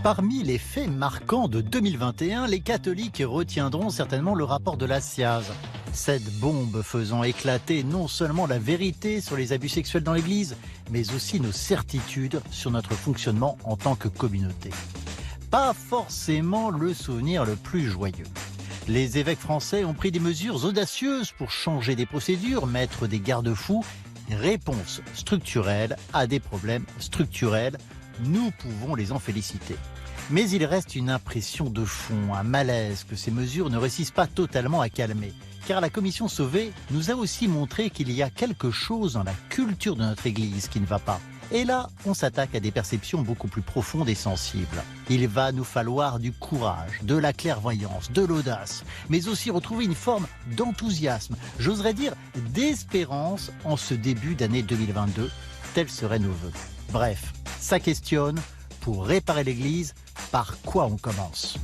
Parmi les faits marquants de 2021, les catholiques retiendront certainement le rapport de la SIAZ. Cette bombe faisant éclater non seulement la vérité sur les abus sexuels dans l'Église, mais aussi nos certitudes sur notre fonctionnement en tant que communauté. Pas forcément le souvenir le plus joyeux. Les évêques français ont pris des mesures audacieuses pour changer des procédures, mettre des garde-fous, réponse structurelle à des problèmes structurels. Nous pouvons les en féliciter. Mais il reste une impression de fond, un malaise que ces mesures ne réussissent pas totalement à calmer. Car la commission Sauvé nous a aussi montré qu'il y a quelque chose dans la culture de notre Église qui ne va pas. Et là, on s'attaque à des perceptions beaucoup plus profondes et sensibles. Il va nous falloir du courage, de la clairvoyance, de l'audace, mais aussi retrouver une forme d'enthousiasme, j'oserais dire d'espérance en ce début d'année 2022. Tels seraient nos vœux. Bref, ça questionne. Pour réparer l'Église, par quoi on commence ?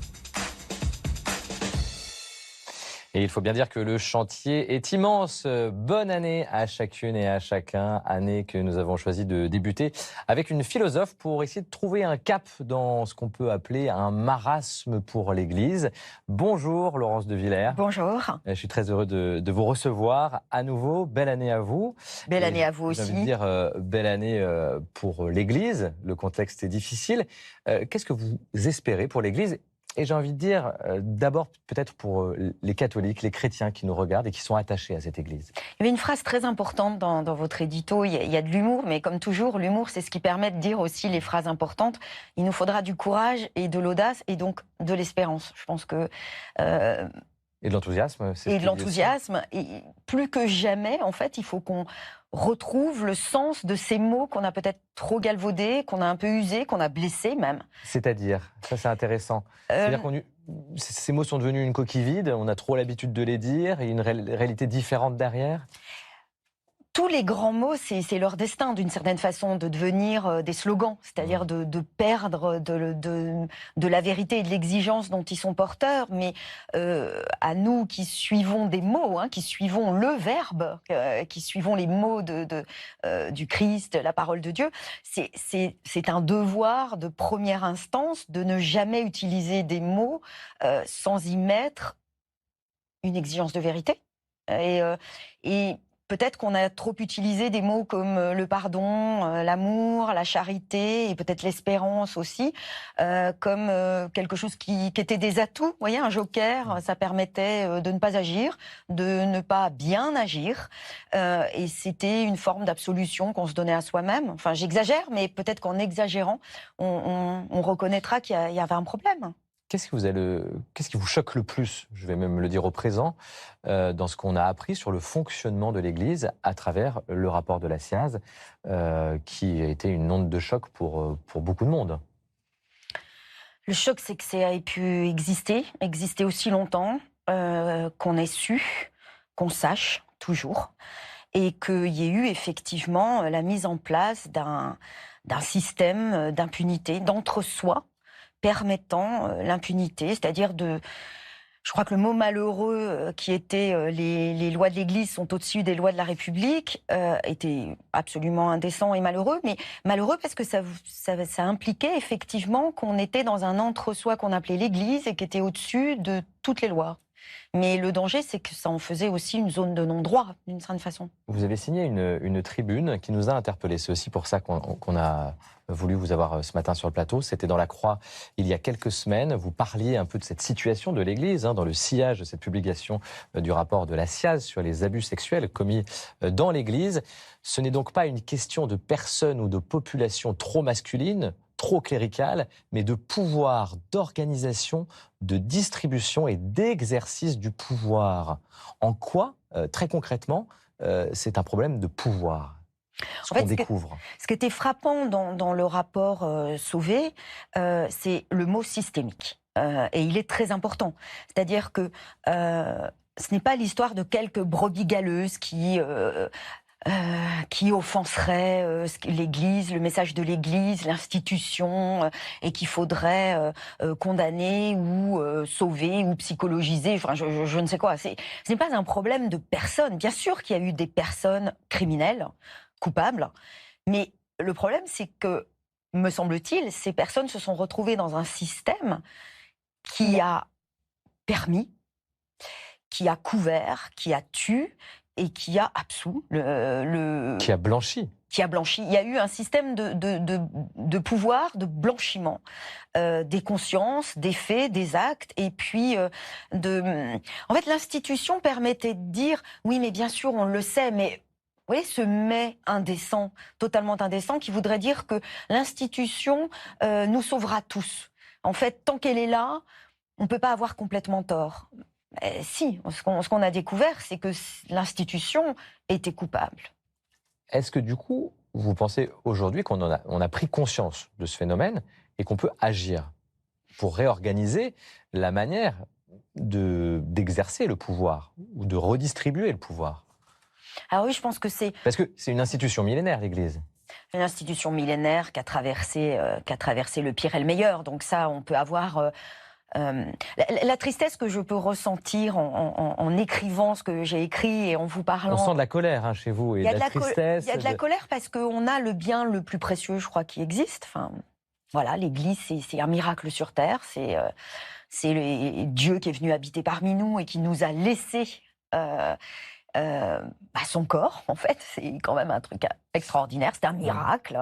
Et il faut bien dire que le chantier est immense. Bonne année à chacune et à chacun. Année que nous avons choisi de débuter avec une philosophe pour essayer de trouver un cap dans ce qu'on peut appeler un marasme pour l'Église. Bonjour Laurence de Villers. Bonjour. Je suis très heureux de vous recevoir à nouveau. Belle année à vous. Belle année à vous aussi. J'ai envie de dire belle année pour l'Église. Le contexte est difficile. Qu'est-ce que vous espérez pour l'Église ? Et j'ai envie de dire, d'abord peut-être pour les catholiques, les chrétiens qui nous regardent et qui sont attachés à cette Église. Il y avait une phrase très importante dans votre édito, il y a de l'humour, mais comme toujours, l'humour c'est ce qui permet de dire aussi les phrases importantes. Il nous faudra du courage et de l'audace et donc de l'espérance. Je pense que... Et de l'enthousiasme. Et de l'enthousiasme. Et plus que jamais, en fait, il faut qu'on retrouve le sens de ces mots qu'on a peut-être trop galvaudés, qu'on a un peu usés, qu'on a blessés même. C'est-à-dire, ça c'est intéressant. C'est-à-dire que ces mots sont devenus une coquille vide, on a trop l'habitude de les dire, et une réalité différente derrière. Tous les grands mots, c'est leur destin, d'une certaine façon, de devenir des slogans, c'est-à-dire de perdre de la vérité et de l'exigence dont ils sont porteurs. Mais à nous qui suivons des mots, qui suivons le verbe, qui suivons les mots du Christ, la parole de Dieu, c'est un devoir de première instance de ne jamais utiliser des mots sans y mettre une exigence de vérité. Et peut-être qu'on a trop utilisé des mots comme le pardon, l'amour, la charité et peut-être l'espérance aussi, comme quelque chose qui était des atouts. Vous voyez, un joker, ça permettait de ne pas agir, de ne pas bien agir. Et c'était une forme d'absolution qu'on se donnait à soi-même. Enfin, j'exagère, mais peut-être qu'en exagérant, on reconnaîtra qu'il y avait un problème. Qu'est-ce qui vous choque le plus, je vais même le dire au présent, dans ce qu'on a appris sur le fonctionnement de l'Église à travers le rapport de la SIAZ, qui a été une onde de choc pour beaucoup de monde? Le choc, c'est que ça ait pu exister aussi longtemps, qu'on ait su, qu'on sache toujours, et qu'il y ait eu effectivement la mise en place d'un système d'impunité, d'entre-soi, permettant l'impunité, c'est-à-dire je crois que le mot malheureux qui était les lois de l'Église sont au-dessus des lois de la République était absolument indécent et malheureux, mais malheureux parce que ça impliquait effectivement qu'on était dans un entre-soi qu'on appelait l'Église et qui était au-dessus de toutes les lois. Mais le danger, c'est que ça en faisait aussi une zone de non-droit, d'une certaine façon. Vous avez signé une tribune qui nous a interpellés. C'est aussi pour ça qu'on a voulu vous avoir ce matin sur le plateau. C'était dans La Croix il y a quelques semaines. Vous parliez un peu de cette situation de l'Église, dans le sillage de cette publication du rapport de la SIAZ sur les abus sexuels commis dans l'Église. Ce n'est donc pas une question de personnes ou de population trop masculine, trop cléricale, mais de pouvoir, d'organisation, de distribution et d'exercice du pouvoir. En quoi, très concrètement, c'est un problème de pouvoir? Ce qui était frappant dans le rapport Sauvé, c'est le mot systémique. Et il est très important. C'est-à-dire que ce n'est pas l'histoire de quelques brebis galeuses qui offenserait l'Église, le message de l'Église, l'institution, et qu'il faudrait condamner ou sauver ou psychologiser, enfin je ne sais quoi. Ce n'est pas un problème de personnes. Bien sûr qu'il y a eu des personnes criminelles, coupables, mais le problème c'est que me semble-t-il, ces personnes se sont retrouvées dans un système qui a permis, qui a couvert, qui a tué et qui a absous Qui a blanchi. Qui a blanchi. Il y a eu un système de pouvoir, de blanchiment des consciences, des faits, des actes, et puis En fait, l'institution permettait de dire, oui, mais bien sûr, on le sait, mais vous voyez, ce mais indécent, totalement indécent, qui voudrait dire que l'institution nous sauvera tous. En fait, tant qu'elle est là, on ne peut pas avoir complètement tort. Si, ce qu'on a découvert, c'est que l'institution était coupable. Est-ce que du coup, vous pensez aujourd'hui qu'on a pris conscience de ce phénomène et qu'on peut agir pour réorganiser la manière d'exercer le pouvoir ou de redistribuer le pouvoir? Alors oui, je pense que c'est... Parce que c'est une institution millénaire, l'Église. Une institution millénaire qui a traversé le pire et le meilleur. Donc ça, on peut avoir... la tristesse que je peux ressentir en écrivant ce que j'ai écrit et en vous parlant... On sent de la colère chez vous et de la tristesse. Il y a de la colère parce qu'on a le bien le plus précieux, je crois, qui existe. Enfin, voilà, l'Église, c'est un miracle sur Terre. C'est Dieu qui est venu habiter parmi nous et qui nous a laissé... son corps, en fait, c'est quand même un truc extraordinaire, c'est un miracle.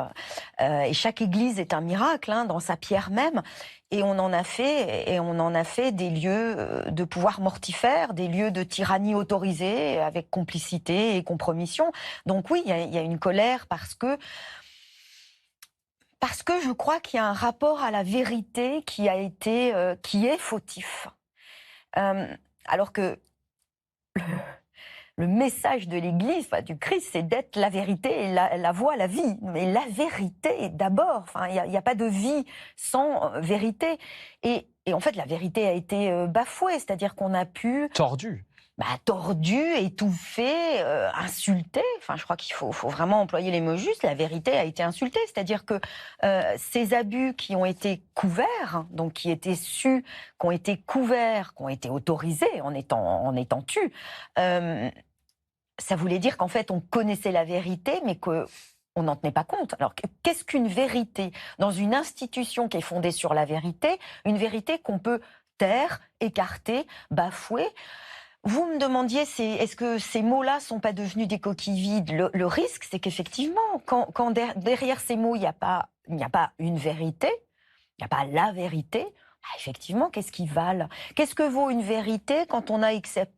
Et chaque église est un miracle, dans sa pierre même. Et on en a fait des lieux de pouvoir mortifère, des lieux de tyrannie autorisée, avec complicité et compromission. Donc oui, il y a une colère parce que je crois qu'il y a un rapport à la vérité qui est fautif. Alors que le message de l'Église, du Christ, c'est d'être la vérité, la voie, la vie. Mais la vérité, d'abord. Il n'y a pas de vie sans vérité. Et en fait, la vérité a été bafouée, c'est-à-dire qu'on a pu... Tordu, étouffé, insulté. Je crois qu'il faut vraiment employer les mots justes. La vérité a été insultée. C'est-à-dire que ces abus qui ont été couverts, donc qui étaient qui ont été couverts, qui ont été autorisés en étant tus, ça voulait dire qu'en fait, on connaissait la vérité, mais qu'on n'en tenait pas compte. Alors, qu'est-ce qu'une vérité dans une institution qui est fondée sur la vérité? Une vérité qu'on peut taire, écarter, bafouer. Vous me demandiez, est-ce que ces mots-là sont pas devenus des coquilles vides? Le risque, c'est qu'effectivement, quand derrière ces mots, il n'y a pas une vérité, il n'y a pas la vérité, effectivement, qu'est-ce qui valent? Qu'est-ce que vaut une vérité quand on a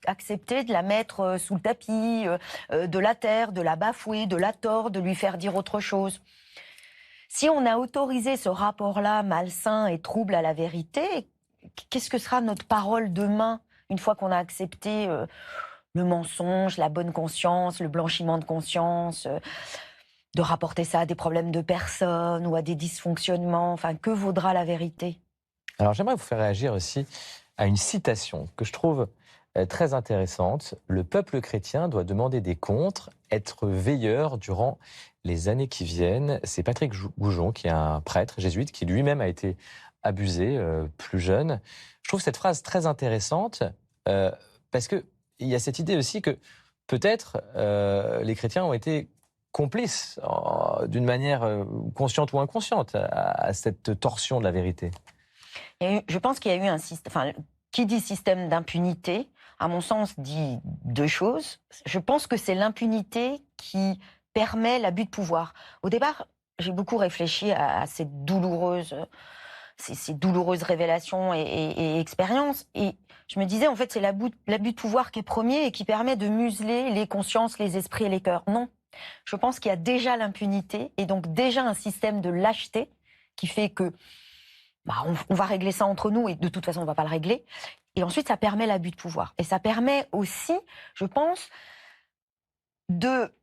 accepté de la mettre sous le tapis, de la taire, de la bafouer, de la tordre, de lui faire dire autre chose? Si on a autorisé ce rapport-là malsain et trouble à la vérité, qu'est-ce que sera notre parole demain? Une fois qu'on a accepté le mensonge, la bonne conscience, le blanchiment de conscience, de rapporter ça à des problèmes de personnes ou à des dysfonctionnements, que vaudra la vérité? Alors j'aimerais vous faire réagir aussi à une citation que je trouve très intéressante. Le peuple chrétien doit demander des comptes, être veilleur durant les années qui viennent. C'est Patrick Goujon, qui est un prêtre jésuite, qui lui-même a été abusé plus jeune. Je trouve cette phrase très intéressante parce qu'il y a cette idée aussi que peut-être les chrétiens ont été complices d'une manière consciente ou inconsciente à cette torsion de la vérité. Je pense qu'il y a eu un système... qui dit système d'impunité, à mon sens, dit deux choses. Je pense que c'est l'impunité qui permet l'abus de pouvoir. Au départ, j'ai beaucoup réfléchi à cette ces douloureuses révélations et expériences. Et je me disais, en fait, c'est l'abus de pouvoir qui est premier et qui permet de museler les consciences, les esprits et les cœurs. Non. Je pense qu'il y a déjà l'impunité et donc déjà un système de lâcheté qui fait que on va régler ça entre nous et de toute façon, on ne va pas le régler. Et ensuite, ça permet l'abus de pouvoir. Et ça permet aussi, je pense, de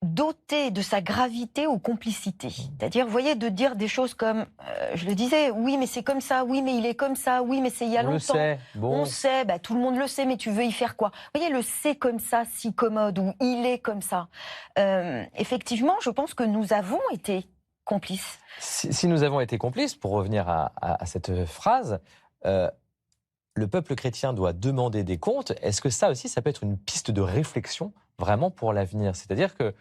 doté de sa gravité aux complicités. C'est-à-dire, vous voyez, de dire des choses comme, je le disais, oui, mais c'est comme ça, oui, mais il est comme ça, oui, mais c'est il y a longtemps. On le sait, bon. On sait, tout le monde le sait, mais tu veux y faire quoi? Vous voyez, le c'est comme ça, si commode, ou il est comme ça. Effectivement, je pense que nous avons été complices. Si nous avons été complices, pour revenir à cette phrase, le peuple chrétien doit demander des comptes. Est-ce que ça aussi, ça peut être une piste de réflexion vraiment pour l'avenir? C'est-à-dire que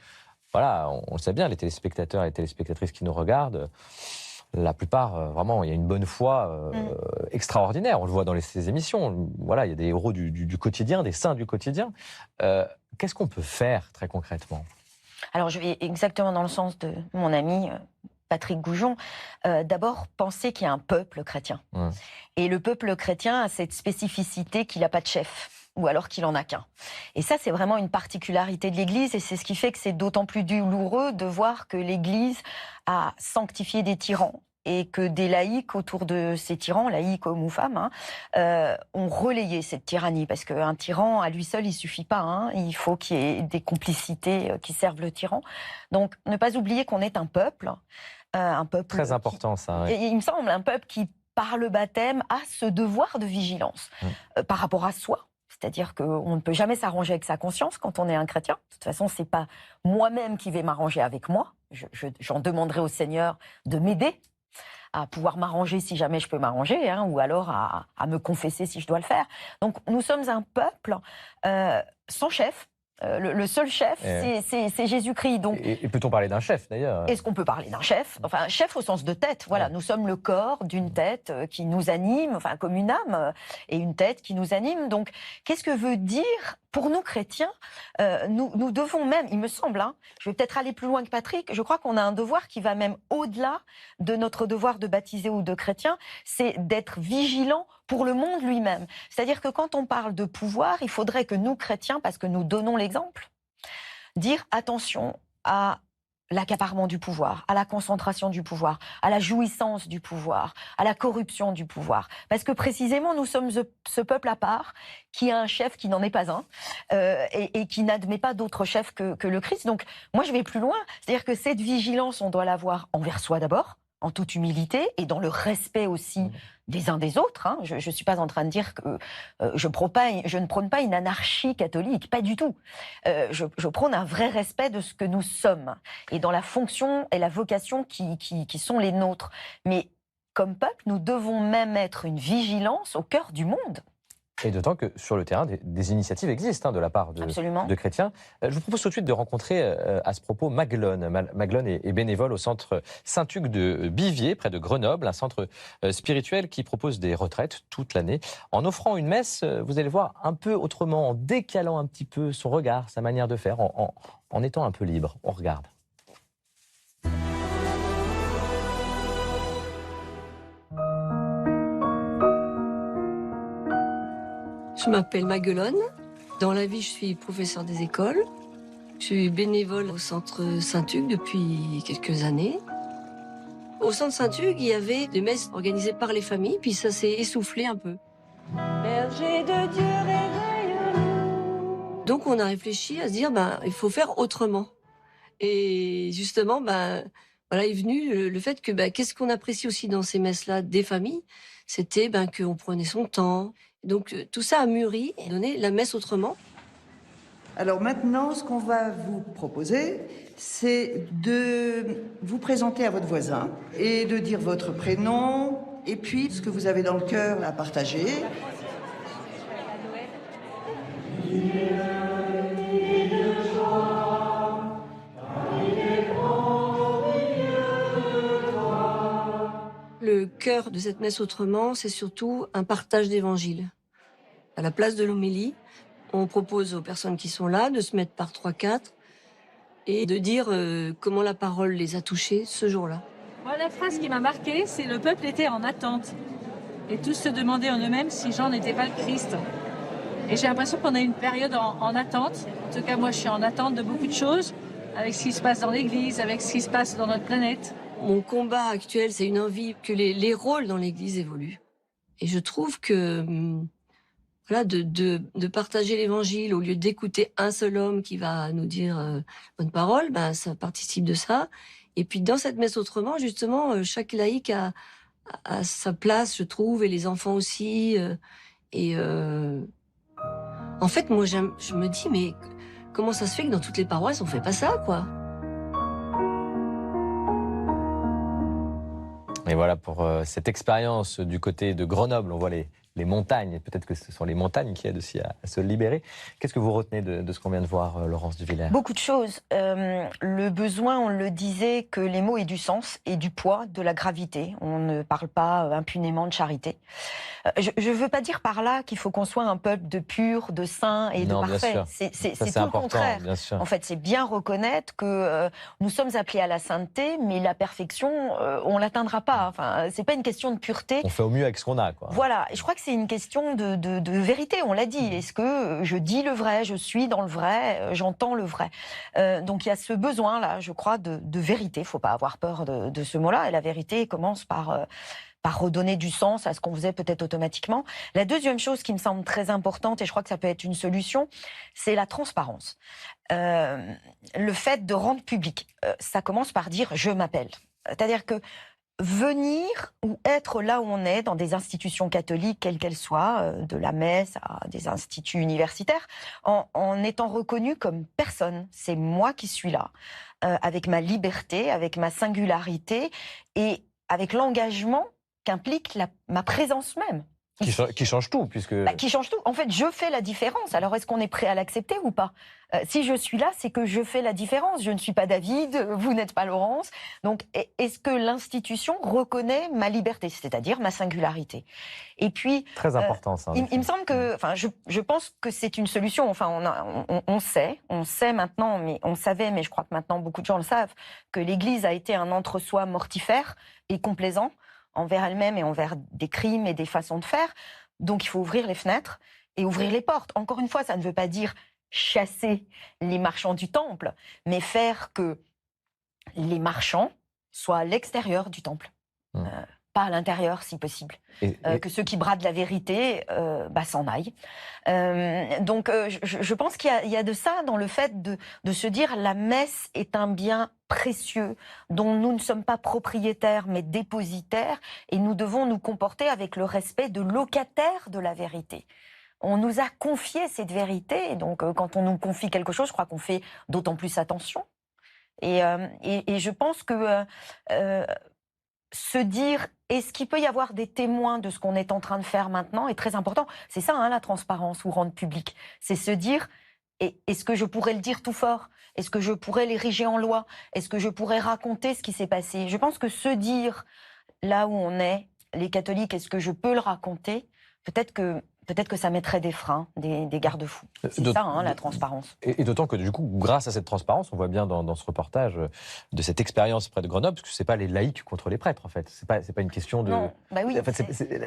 voilà, on le sait bien, les téléspectateurs et les téléspectatrices qui nous regardent, la plupart, vraiment, il y a une bonne foi extraordinaire. On le voit dans ces émissions. Voilà, il y a des héros du quotidien, des saints du quotidien. Qu'est-ce qu'on peut faire très concrètement? Alors, je vais exactement dans le sens de mon ami Patrick Goujon. D'abord, penser qu'il y a un peuple chrétien. Et le peuple chrétien a cette spécificité qu'il n'a pas de chef, ou alors qu'il n'en a qu'un. Et ça, c'est vraiment une particularité de l'Église, et c'est ce qui fait que c'est d'autant plus douloureux de voir que l'Église a sanctifié des tyrans, et que des laïcs autour de ces tyrans, laïcs hommes ou femmes, ont relayé cette tyrannie. Parce qu'un tyran, à lui seul, il suffit pas. Il faut qu'il y ait des complicités qui servent le tyran. Donc, ne pas oublier qu'on est un peuple. Un peuple très important, ça. Ouais. Et il me semble, un peuple qui, par le baptême, a ce devoir de vigilance par rapport à soi. C'est-à-dire qu'on ne peut jamais s'arranger avec sa conscience quand on est un chrétien. De toute façon, c'est pas moi-même qui vais m'arranger avec moi. J'en demanderai au Seigneur de m'aider à pouvoir m'arranger si jamais je peux m'arranger, ou alors à me confesser si je dois le faire. Donc nous sommes un peuple sans chef. Le seul chef, c'est Jésus-Christ. Donc, et peut-on parler d'un chef, d'ailleurs? Est-ce qu'on peut parler d'un chef? Enfin, chef au sens de tête, voilà. Nous sommes le corps d'une tête qui nous anime, enfin, comme une âme, et une tête qui nous anime. Donc, qu'est-ce que veut dire, pour nous chrétiens, nous devons même, il me semble, je vais peut-être aller plus loin que Patrick, je crois qu'on a un devoir qui va même au-delà de notre devoir de baptisé ou de chrétien, c'est d'être vigilant pour le monde lui-même. C'est-à-dire que quand on parle de pouvoir, il faudrait que nous, chrétiens, parce que nous donnons l'exemple, dire attention à l'accaparement du pouvoir, à la concentration du pouvoir, à la jouissance du pouvoir, à la corruption du pouvoir. Parce que précisément, nous sommes ce peuple à part qui a un chef qui n'en est pas un et qui n'admet pas d'autre chef que le Christ. Donc, moi, je vais plus loin. C'est-à-dire que cette vigilance, on doit l'avoir envers soi d'abord, en toute humilité et dans le respect aussi des uns des autres. Je ne suis pas en train de dire que je ne prône pas une anarchie catholique, pas du tout. Je prône un vrai respect de ce que nous sommes et dans la fonction et la vocation qui sont les nôtres. Mais comme peuple, nous devons même être une vigilance au cœur du monde. Et d'autant que sur le terrain, des initiatives existent de la part de chrétiens. Je vous propose tout de suite de rencontrer à ce propos Maglone. Maglone est bénévole au centre Saint-Hugues de Bivier, près de Grenoble, un centre spirituel qui propose des retraites toute l'année. En offrant une messe, vous allez voir un peu autrement, en décalant un petit peu son regard, sa manière de faire, en étant un peu libre. On regarde. Je m'appelle Maguelone. Dans la vie, je suis professeure des écoles. Je suis bénévole au centre Saint-Hugues depuis quelques années. Au centre Saint-Hugues, il y avait des messes organisées par les familles, puis ça s'est essoufflé un peu. Berger de Dieu, réveille-nous. Donc on a réfléchi à se dire, il faut faire autrement. Et justement, voilà, est venu le fait que qu'est-ce qu'on apprécie aussi dans ces messes-là des familles, c'était qu'on prenait son temps. Donc tout ça a mûri et donné la messe autrement. Alors maintenant, ce qu'on va vous proposer, c'est de vous présenter à votre voisin et de dire votre prénom et puis ce que vous avez dans le cœur à partager. Le cœur de cette messe autrement, c'est surtout un partage d'évangile. À la place de l'homélie, on propose aux personnes qui sont là de se mettre par 3-4 et de dire comment la parole les a touchés ce jour-là. Moi, la phrase qui m'a marquée, c'est « Le peuple était en attente ». Et tous se demandaient en eux-mêmes si Jean n'était pas le Christ. Et j'ai l'impression qu'on a une période en attente. En tout cas, moi, je suis en attente de beaucoup de choses, avec ce qui se passe dans l'Église, avec ce qui se passe dans notre planète. Mon combat actuel, c'est une envie que les rôles dans l'Église évoluent. Et je trouve que voilà, de partager l'Évangile au lieu d'écouter un seul homme qui va nous dire bonne parole, ça participe de ça. Et puis dans cette messe autrement, justement, chaque laïc a sa place, je trouve, et les enfants aussi. En fait, moi, je me dis, mais comment ça se fait que dans toutes les paroisses, on fait pas ça, quoi? Et voilà pour cette expérience du côté de Grenoble. On voit les les montagnes. Peut-être que ce sont les montagnes qui aident aussi à se libérer. Qu'est-ce que vous retenez de ce qu'on vient de voir, Laurence Duvillers? Beaucoup de choses. Le besoin, on le disait, que les mots aient du sens et du poids, de la gravité. On ne parle pas impunément de charité. Je ne veux pas dire par là qu'il faut qu'on soit un peuple de pur, de saint et Non, de bien parfait. sûr. C'est Ça, tout le important, contraire. bien sûr. En fait, c'est bien reconnaître que nous sommes appelés à la sainteté, mais la perfection, on l'atteindra pas. Enfin, c'est pas une question de pureté. On fait au mieux avec ce qu'on a, quoi. Voilà, et je crois que c'est une question de vérité, on l'a dit. Est-ce que je dis le vrai, je suis dans le vrai, j'entends le vrai. Donc il y a ce besoin-là, je crois, de vérité. Il ne faut pas avoir peur de ce mot-là. Et la vérité commence par redonner du sens à ce qu'on faisait peut-être automatiquement. La deuxième chose qui me semble très importante, et je crois que ça peut être une solution, c'est la transparence. Le fait de rendre public. Ça commence par dire « je m'appelle ». C'est-à-dire que venir ou être là où on est, dans des institutions catholiques, quelles qu'elles soient, de la messe à des instituts universitaires, en étant reconnu comme personne. C'est moi qui suis là, avec ma liberté, avec ma singularité et avec l'engagement qu'implique ma présence même. Qui change tout, puisque... Qui change tout. En fait, je fais la différence. Alors, est-ce qu'on est prêt à l'accepter ou pas? Si je suis là, c'est que je fais la différence. Je ne suis pas David, vous n'êtes pas Laurence. Donc, est-ce que l'institution reconnaît ma liberté, c'est-à-dire ma singularité? Et puis... Très important, ça. Il me semble que... Enfin, je pense que c'est une solution. Enfin, on sait maintenant, mais on savait, mais je crois que maintenant beaucoup de gens le savent, que l'Église a été un entre-soi mortifère et complaisant envers elle-même et envers des crimes et des façons de faire. Donc il faut ouvrir les fenêtres et ouvrir les portes. Encore une fois, ça ne veut pas dire chasser les marchands du temple, mais faire que les marchands soient à l'extérieur du temple. Pas à l'intérieur, si possible. Que ceux qui bradent la vérité s'en aillent. Donc, je pense qu'il y a de ça dans le fait de se dire la messe est un bien précieux dont nous ne sommes pas propriétaires, mais dépositaires, et nous devons nous comporter avec le respect de locataires de la vérité. On nous a confié cette vérité, et donc quand on nous confie quelque chose, je crois qu'on fait d'autant plus attention. Et je pense que... se dire, est-ce qu'il peut y avoir des témoins de ce qu'on est en train de faire maintenant est très important. C'est ça, hein, la transparence ou rendre public. C'est se dire, est-ce que je pourrais le dire tout fort? Est-ce que je pourrais l'ériger en loi? Est-ce que je pourrais raconter ce qui s'est passé? Je pense que se dire, là où on est, les catholiques, est-ce que je peux le raconter? Peut-être que ça mettrait des freins, des garde-fous. C'est ça, hein, la transparence. Et d'autant que, du coup, grâce à cette transparence, on voit bien dans ce reportage de cette expérience près de Grenoble, parce que ce n'est pas les laïcs contre les prêtres, en fait. C'est pas une question de... Non, bah oui. En fait,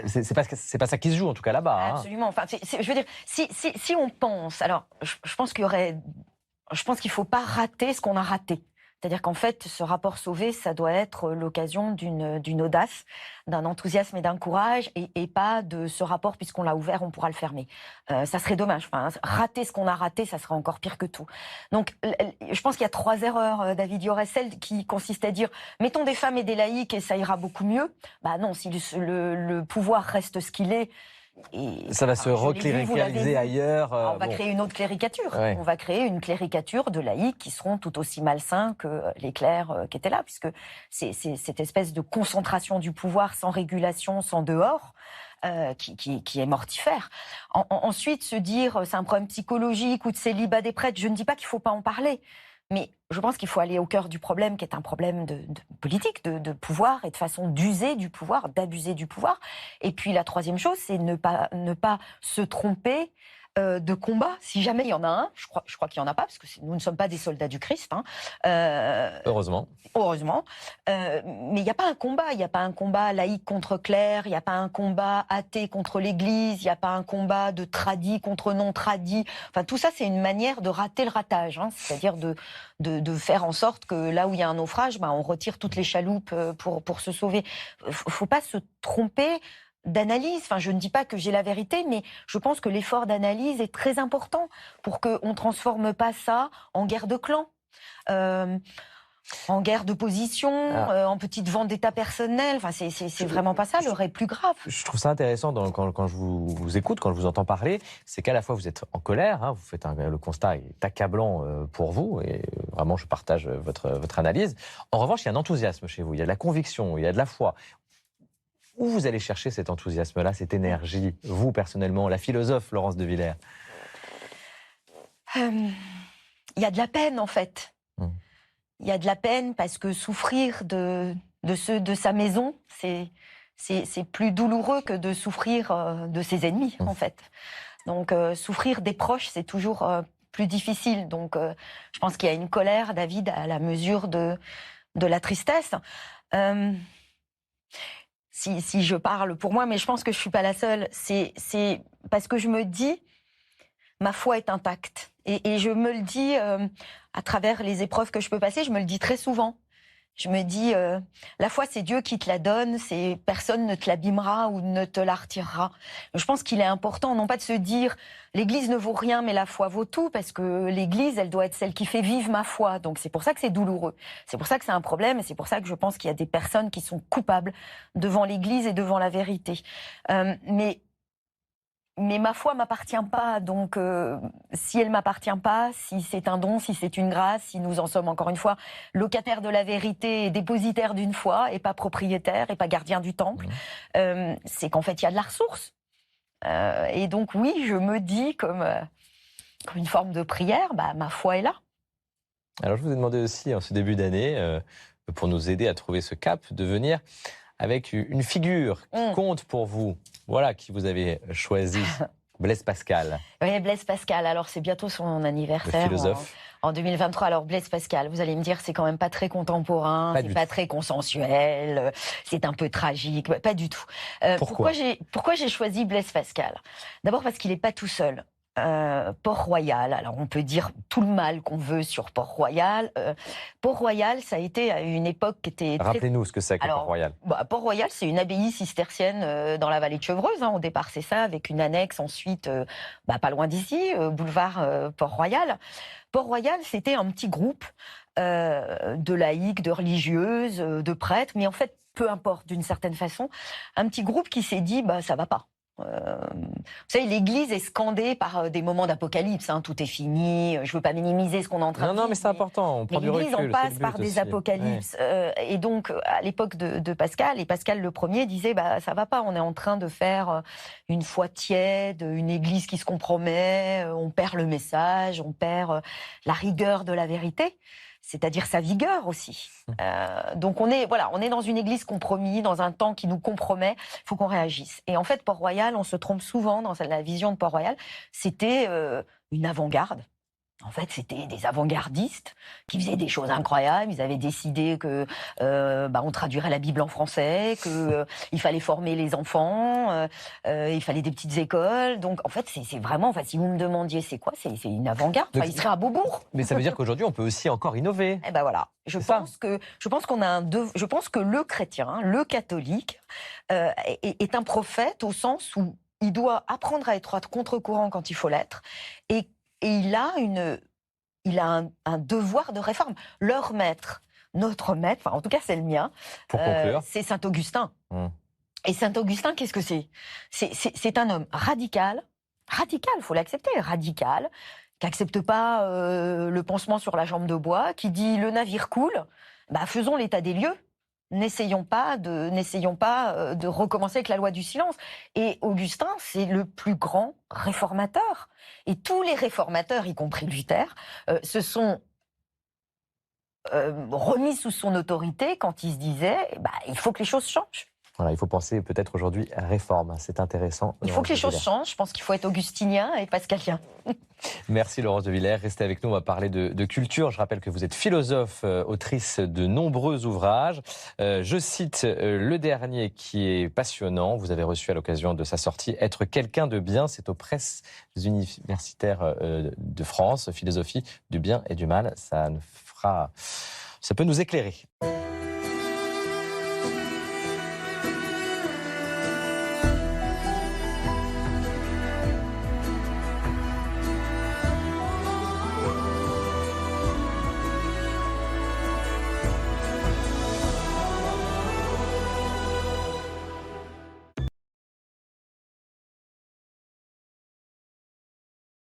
c'est pas ça qui se joue, en tout cas, là-bas. Absolument. Enfin, je veux dire, si on pense... Alors, je pense qu'il ne faut pas rater ce qu'on a raté. C'est-à-dire qu'en fait, ce rapport sauvé, ça doit être l'occasion d'une audace, d'un enthousiasme et d'un courage, et pas de ce rapport, puisqu'on l'a ouvert, on pourra le fermer. Ça serait dommage. Enfin, rater ce qu'on a raté, ça serait encore pire que tout. Donc, je pense qu'il y a 3 erreurs, David. Il y aurait celle qui consiste à dire « mettons des femmes et des laïcs et ça ira beaucoup mieux ». Bah non, si le pouvoir reste ce qu'il est... Et, ça va se recléricaliser ailleurs. On va créer une autre cléricature. Ouais. On va créer une cléricature de laïcs qui seront tout aussi malsains que les clercs qui étaient là, puisque c'est cette espèce de concentration du pouvoir sans régulation, sans dehors, qui est mortifère. Ensuite, se dire c'est un problème psychologique ou de célibat des prêtres, je ne dis pas qu'il ne faut pas en parler. Mais je pense qu'il faut aller au cœur du problème, qui est un problème de politique, de pouvoir et de façon d'user du pouvoir, d'abuser du pouvoir. Et puis la troisième chose, c'est ne pas se tromper de combat, si jamais il y en a un. Je crois qu'il n'y en a pas, parce que nous ne sommes pas des soldats du Christ. Hein. Heureusement. Heureusement. Mais il n'y a pas un combat. Il n'y a pas un combat laïque contre clerc, il n'y a pas un combat athée contre l'Église, il n'y a pas un combat de tradit contre non-tradit. Enfin, tout ça, c'est une manière de rater le ratage. Hein. C'est-à-dire de faire en sorte que là où il y a un naufrage, on retire toutes les chaloupes pour se sauver. Il ne faut pas se tromper d'analyse. Enfin, je ne dis pas que j'ai la vérité, mais je pense que l'effort d'analyse est très important pour qu'on ne transforme pas ça en guerre de clans, en guerre de position, en petite vendetta personnelle. Enfin, c'est vraiment pas ça, l'heure est plus grave. Je trouve ça intéressant quand je vous écoute, quand je vous entends parler, c'est qu'à la fois vous êtes en colère, hein, vous faites le constat est accablant pour vous, et vraiment je partage votre analyse. En revanche, il y a un enthousiasme chez vous, il y a de la conviction, il y a de la foi. Où vous allez chercher cet enthousiasme-là, cette énergie, vous personnellement, la philosophe Laurence de Villers? Il y a de la peine, en fait. Il y a de la peine parce que souffrir de sa maison, c'est plus douloureux que de souffrir de ses ennemis, en fait. Donc, souffrir des proches, c'est toujours plus difficile. Donc, je pense qu'il y a une colère, David, à la mesure de la tristesse. Si je parle pour moi, mais je pense que je ne suis pas la seule, c'est parce que je me dis, ma foi est intacte. Et je me le dis à travers les épreuves que je peux passer, je me le dis très souvent. Je me dis, la foi, c'est Dieu qui te la donne, personne ne te l'abîmera ou ne te la retirera. Je pense qu'il est important, non pas de se dire, l'Église ne vaut rien, mais la foi vaut tout, parce que l'Église, elle doit être celle qui fait vivre ma foi. Donc c'est pour ça que c'est douloureux. C'est pour ça que c'est un problème, et c'est pour ça que je pense qu'il y a des personnes qui sont coupables devant l'Église et devant la vérité. Mais ma foi m'appartient pas, donc si elle m'appartient pas, si c'est un don, si c'est une grâce, si nous en sommes encore une fois locataires de la vérité et dépositaires d'une foi et pas propriétaires et pas gardiens du temple, c'est qu'en fait il y a de la ressource. Et donc oui, je me dis comme une forme de prière, ma foi est là. Alors je vous ai demandé aussi en ce début d'année, pour nous aider à trouver ce cap, de venir avec une figure qui compte pour vous. Voilà qui vous avez choisi, Blaise Pascal. Oui, Blaise Pascal. Alors, c'est bientôt son anniversaire. Le philosophe. En 2023. Alors, Blaise Pascal, vous allez me dire, c'est quand même pas très contemporain, c'est pas très consensuel, c'est un peu tragique. Pas du tout. Pourquoi j'ai choisi Blaise Pascal? D'abord parce qu'il n'est pas tout seul. Port-Royal, alors on peut dire tout le mal qu'on veut sur Port-Royal. Port-Royal, ça a été à une époque qui était... Rappelez-nous ce que c'est que Port-Royal. Port-Royal, c'est une abbaye cistercienne dans la vallée de Chevreuse. Au départ, c'est ça, avec une annexe ensuite, pas loin d'ici, boulevard Port-Royal. Port-Royal, c'était un petit groupe de laïcs, de religieuses, de prêtres, mais en fait, peu importe d'une certaine façon, un petit groupe qui s'est dit, ça va pas. Vous savez, l'Église est scandée par des moments d'apocalypse. Tout est fini. Je veux pas minimiser ce qu'on est en train de dire. Non, mais c'est important. On prend du recul. L'Église en passe par des apocalypses. Et donc, à l'époque de Pascal, et Pascal le premier disait, ça va pas. On est en train de faire une foi tiède, une Église qui se compromet. On perd le message, on perd la rigueur de la vérité. C'est-à-dire sa vigueur aussi. Donc on est dans une église compromise, dans un temps qui nous compromet, il faut qu'on réagisse. Et en fait, Port-Royal, on se trompe souvent dans la vision de Port-Royal, c'était une avant-garde. En fait, c'était des avant-gardistes qui faisaient des choses incroyables. Ils avaient décidé que on traduirait la Bible en français, qu'il fallait former les enfants, il fallait des petites écoles. Donc, en fait, c'est vraiment... si vous me demandiez c'est quoi, c'est une avant-garde. Il serait à Beaubourg. Mais ça veut dire qu'aujourd'hui, on peut aussi encore innover. Eh ben voilà. Je pense que le chrétien, le catholique, est un prophète au sens où il doit apprendre à être à contre-courant quand il faut l'être, et il a un devoir de réforme. Leur maître, notre maître, en tout cas c'est le mien, pour conclure, c'est Saint-Augustin. Et Saint-Augustin, qu'est-ce que c'est? C'est un homme radical, il faut l'accepter, radical, qui n'accepte pas le pansement sur la jambe de bois, qui dit le navire coule, faisons l'état des lieux. N'essayons pas de recommencer avec la loi du silence. Et Augustin, c'est le plus grand réformateur. Et tous les réformateurs, y compris Luther, se sont remis sous son autorité quand il se disait il faut que les choses changent. Voilà, il faut penser peut-être aujourd'hui à réforme. C'est intéressant. Il faut que les choses changent. Je pense qu'il faut être augustinien et pascalien. Merci Laurence de Villers. Restez avec nous, on va parler de culture. Je rappelle que vous êtes philosophe, autrice de nombreux ouvrages. Je cite le dernier qui est passionnant. Vous avez reçu à l'occasion de sa sortie « Être quelqu'un de bien ». C'est aux presses universitaires de France, philosophie du bien et du mal. Ça peut nous éclairer.